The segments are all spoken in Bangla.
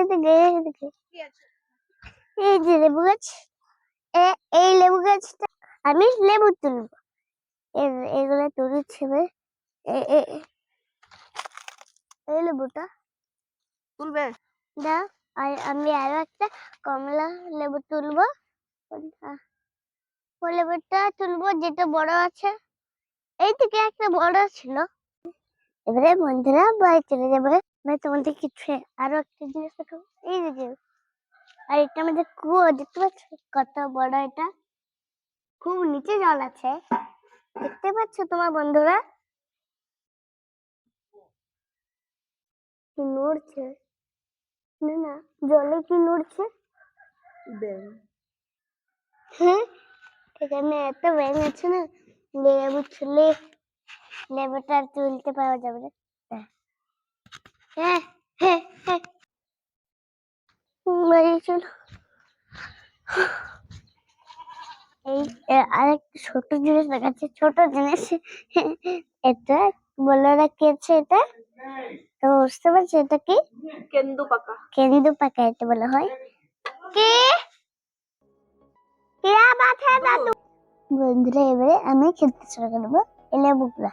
এইদিকে এইদিকে এই যে লেবু গাছ, এই লেবু গাছটা আমি লেবু তুলবো। এগুলো তুলছি এই লেবুটা তুলবে না, আর আমি আরো একটা কমলা লেবু তুলবো। ওই লেবুটা তুলবো যেটা বড় আছে, এই থেকে একটা বড় ছিল। এবারে বন্ধুরা বাড়ি চলে যাবে। আমি তোমাদের কিছু আরো একটা জিনিস দেখাবো, এই যে আর এটা আমাদের কুয়ো, দেখতে পাচ্ছ কত বড় এটা, খুব নিচে জল আছে, দেখতে পাচ্ছ তোমার বন্ধুরা? কি নড়ছে, না না জলে কি নড়ছে, হ্যাঁ এখানে এত ব্যাঙ আছে না, লেবু ছুলে লেবুটা আর তুলতে পাওয়া যাবে না। হ্যাঁ হ্যাঁ হ্যাঁ বাড়ি চলো। এই আরেকটা ছোট জিনিস দেখাচ্ছে, ছোট জিনিস এটা বলে রাখিয়েছে, এটা তো বুঝতে পারছি এটা কি? কেন্দু পাকা। কেন্দু পাকা এটা বলা হয়। কি বাত হ্যাঁ দাদু? বন্ধুরা এবারে আমি খেলতে শুরু করবো এই লেবুগুলা।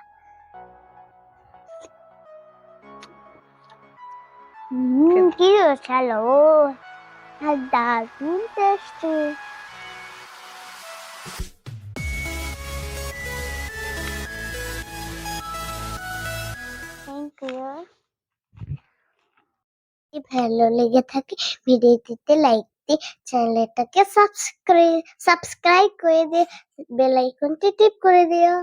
কি চলো আর দারুণ টেস্টি। Thank you. ভালো লেগে থাকে ভিডিওটিতে লাইক দিয়ে চ্যানেলটাকে সাবস্ক্রাইব করে দিয়ে বেল আইকনটি টিপ করে দিও।